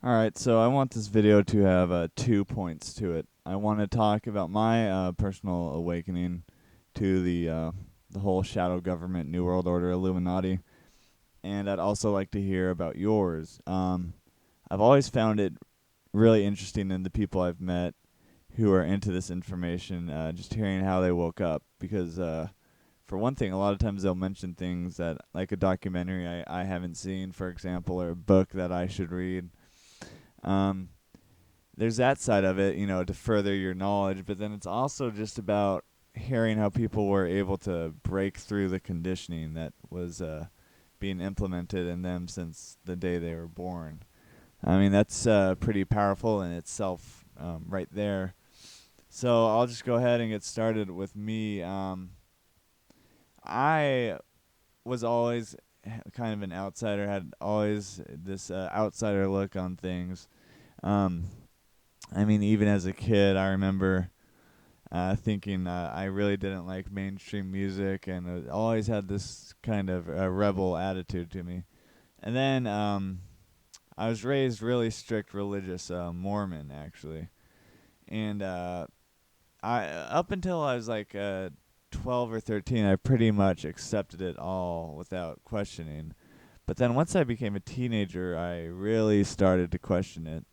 Alright, so I want this video to have 2 points to it. I want to talk about my personal awakening to the whole shadow government, New World Order, Illuminati, and I'd also like to hear about yours. I've always found it really interesting in the people I've met who are into this information, just hearing how they woke up, because for one thing, a lot of times they'll mention things that, like a documentary I haven't seen, for example, or a book that I should read. Um, there's that side of it, to further your knowledge, but then it's also just about hearing how people were able to break through the conditioning that was being implemented in them since the day they were born. I mean, that's pretty powerful in itself, right there. So I'll just go ahead and get started with me. I was always kind of an outsider, had always this outsider look on things. Um, I mean, even as a kid, I remember thinking I really didn't like mainstream music, and always had this kind of rebel attitude to me. And then I was raised really strict religious Mormon, actually, and I up until I was like 12 or 13, I pretty much accepted it all without questioning. But then once I became a teenager, I really started to question it,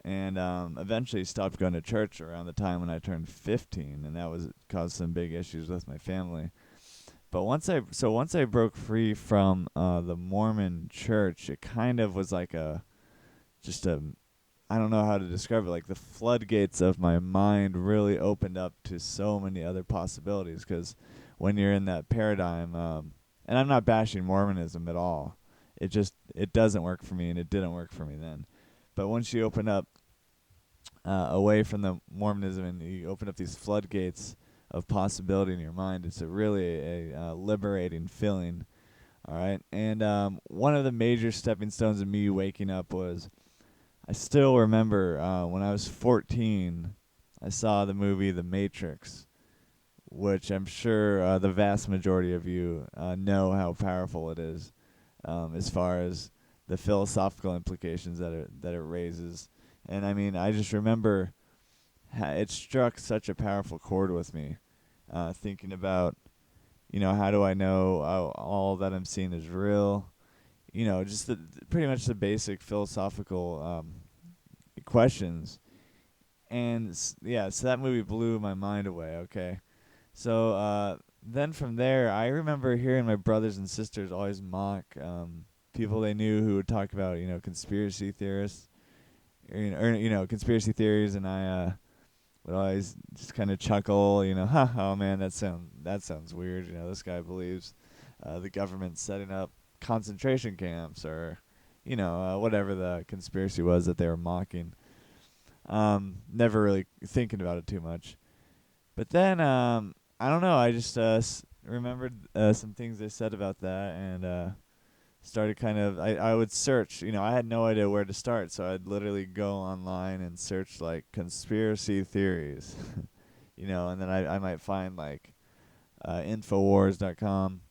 and eventually stopped going to church around the time when I turned 15, and that was caused some big issues with my family. But once I broke free from the Mormon Church, it kind of was like a just a I don't know how to describe it. Like the floodgates of my mind really opened up to so many other possibilities. Because when you're in that paradigm, and I'm not bashing Mormonism at all, it doesn't work for me, and it didn't work for me then. But once you open up away from the Mormonism and you open up these floodgates of possibility in your mind, it's really a liberating feeling. All right, and one of the major stepping stones of me waking up was I still remember when I was 14, I saw the movie The Matrix, which I'm sure the vast majority of you know how powerful it is, as far as the philosophical implications that it raises. And I mean, I just remember it struck such a powerful chord with me, thinking about, how do I know all that I'm seeing is real? Just pretty much the basic philosophical questions. And yeah, so that movie blew my mind away. Okay, so then from there, I remember hearing my brothers and sisters always mock people they knew who would talk about conspiracy theorists, or conspiracy theories, and I would always just kind of chuckle, ha, oh man, that sounds weird. This guy believes the government's setting up concentration camps, or whatever the conspiracy was that they were mocking. Never really thinking about it too much. But then I don't know. I just remembered some things they said about that, and started kind of. I would search. I had no idea where to start, so I'd literally go online and search like conspiracy theories, and then I might find like Infowars.com.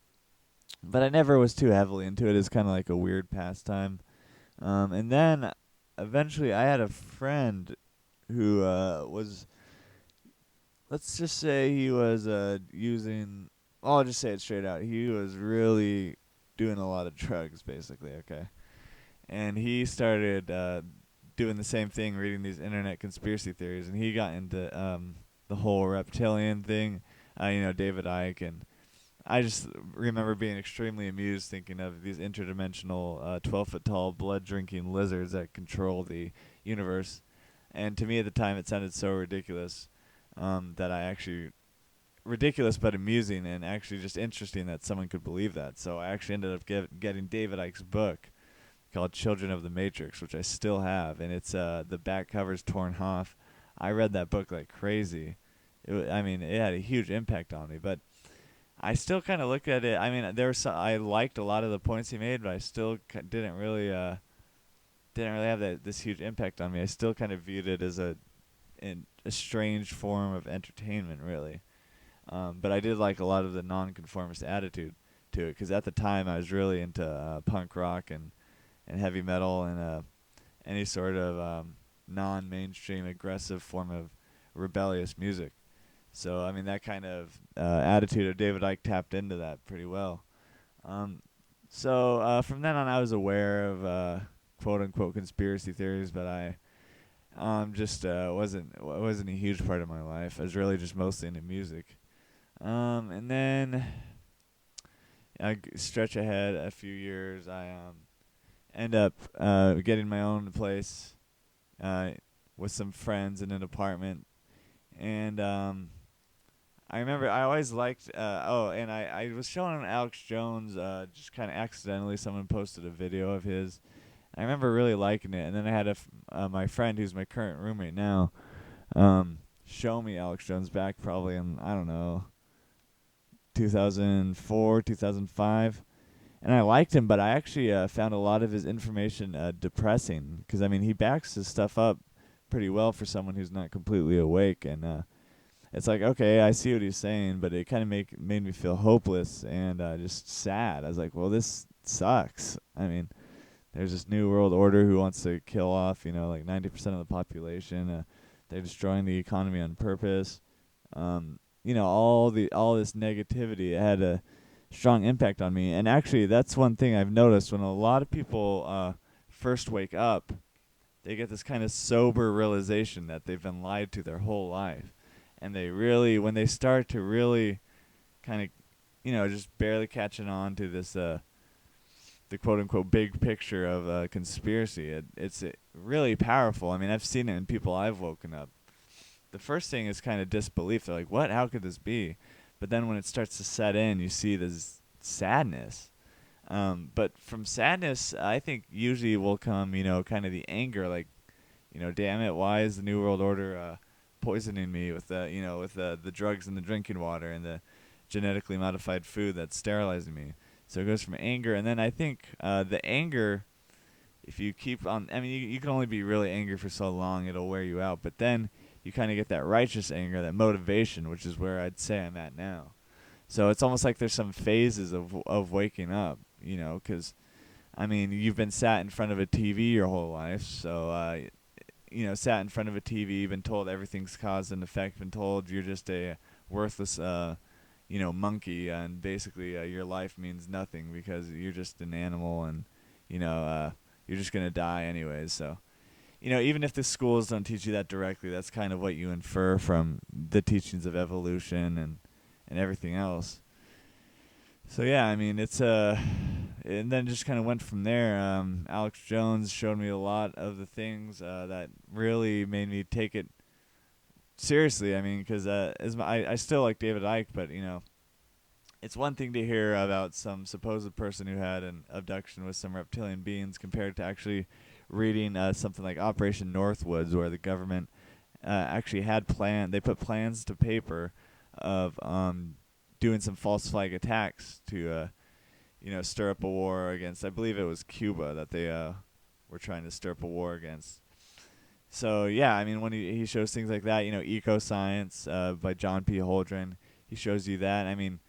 But I never was too heavily into it. It's kind of like a weird pastime. And then eventually, I had a friend who was, let's just say he was using, I'll just say it straight out. He was really doing a lot of drugs, basically, okay? And he started doing the same thing, reading these internet conspiracy theories, and he got into the whole reptilian thing, David Icke, and I just remember being extremely amused thinking of these interdimensional, 12-foot tall, blood drinking lizards that control the universe. And to me at the time, it sounded so ridiculous that I actually, ridiculous but amusing, and actually just interesting that someone could believe that. So I actually ended up getting David Icke's book called Children of the Matrix, which I still have, and it's the back cover's torn off. I read that book like crazy. I mean, it had a huge impact on me, but I still kind of look at it. I mean, there was I liked a lot of the points he made, but I still didn't really have this huge impact on me. I still kind of viewed it as a strange form of entertainment, really. But I did like a lot of the nonconformist attitude to it, because at the time I was really into punk rock and heavy metal, and any sort of non-mainstream aggressive form of rebellious music. So I mean that kind of attitude of David Icke tapped into that pretty well. Um, so from then on, I was aware of quote unquote conspiracy theories, but I just wasn't a huge part of my life. I was really just mostly into music. And then stretch ahead a few years, I end up getting my own place uh, with some friends in an apartment, and I remember I always liked. And I was showing Alex Jones just kind of accidentally. Someone posted a video of his. I remember really liking it, and then I had my friend who's my current roommate now show me Alex Jones back probably in I don't know 2004 2005, and I liked him, but I actually found a lot of his information depressing because I mean he backs his stuff up pretty well for someone who's not completely awake, and it's like okay, I see what he's saying, but it kind of made me feel hopeless and just sad. I was like, well, this sucks. I mean, there's this new world order who wants to kill off, like 90% of the population. They're destroying the economy on purpose. All this negativity had a strong impact on me. And actually, that's one thing I've noticed when a lot of people first wake up, they get this kind of sober realization that they've been lied to their whole life, and when they start to really kind of, just barely catching on to this the quote unquote big picture of a conspiracy. It's really powerful. I mean, I've seen it in people I've woken up. The first thing is kind of disbelief. They're like, "What? How could this be?" But then when it starts to set in, you see this sadness. But from sadness, I think usually will come, kind of the anger, like, damn it, why is the New World Order poisoning me with the drugs and the drinking water and the genetically modified food that's sterilizing me? So it goes from anger, and then I think the anger, if you keep on, I mean, you can only be really angry for so long, it'll wear you out. But then you kind of get that righteous anger, that motivation, which is where I'd say I'm at now. So it's almost like there's some phases of waking up, because, I mean, you've been sat in front of a TV your whole life, so, sat in front of a TV, been told everything's cause and effect, been told you're just a worthless monkey, and basically your life means nothing because you're just an animal, and you're just gonna die anyways. So, even if the schools don't teach you that directly, that's kind of what you infer from the teachings of evolution and everything else. So yeah, I mean it's and then just kind of went from there. Alex Jones showed me a lot of the things that really made me take it seriously. I mean, because I still like David Icke, but it's one thing to hear about some supposed person who had an abduction with some reptilian beings compared to actually reading something like Operation Northwoods, where the government actually had they put plans to paper of doing some false flag attacks to stir up a war against. I believe it was Cuba that they were trying to stir up a war against. So yeah, I mean when he shows things like that, Eco Science by John P. Holdren, he shows you that. I mean,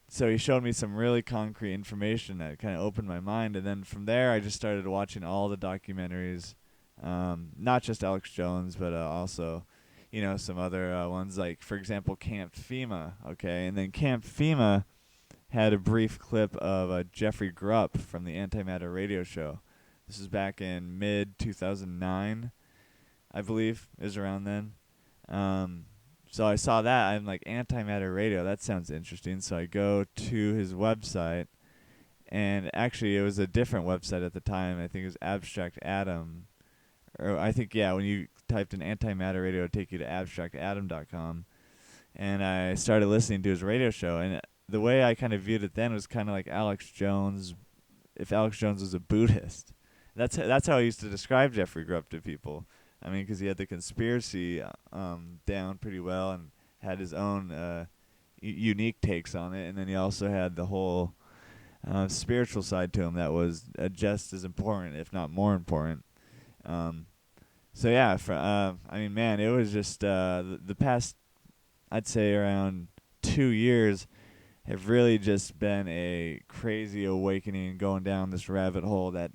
so he showed me some really concrete information that kind of opened my mind, and then from there I just started watching all the documentaries, not just Alex Jones, but also, some other ones, like for example Camp FEMA. Okay, and then Camp FEMA had a brief clip of Jeffrey Grupp from the Antimatter radio show. This is back in mid 2009. I believe is around then. So I saw that. I'm like, antimatter radio, that sounds interesting. So I go to his website, and actually it was a different website at the time. I think it was Abstract Atom. Or I think, yeah, when you typed in antimatter radio, it would take you to abstractatom.com. And I started listening to his radio show. And the way I kind of viewed it then was kind of like Alex Jones, if Alex Jones was a Buddhist. That's how I used to describe Jeffrey Grupp to people. I mean, because he had the conspiracy down pretty well and had his own unique takes on it, and then he also had the whole spiritual side to him that was just as important, if not more important. So yeah, I mean, man, it was just the past, I'd say around 2 years, have really just been a crazy awakening, going down this rabbit hole that.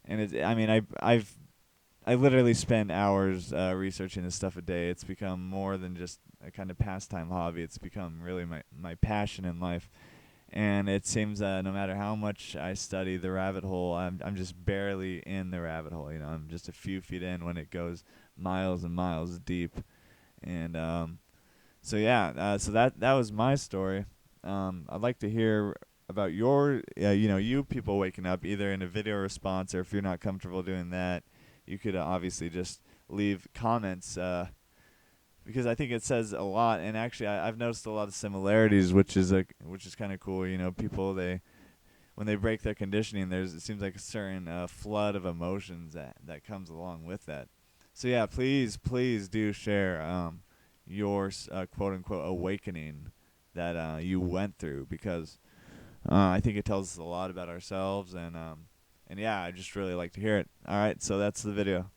And I mean, I literally spend hours researching this stuff a day. It's become more than just a kind of pastime hobby. It's become really my passion in life. And it seems that no matter how much I study the rabbit hole, I'm just barely in the rabbit hole. You know, I'm just a few feet in when it goes miles and miles deep. And so yeah, so that was my story. I'd like to hear about your, you people waking up either in a video response, or if you're not comfortable doing that, you could obviously just leave comments, because I think it says a lot. And actually, I've noticed a lot of similarities, which is kind of cool. You know, people, they when they break their conditioning, it seems like a certain flood of emotions that comes along with that. So yeah, please do share your quote unquote awakening that you went through, because I think it tells us a lot about ourselves. And yeah, I just really like to hear it. All right, so that's the video.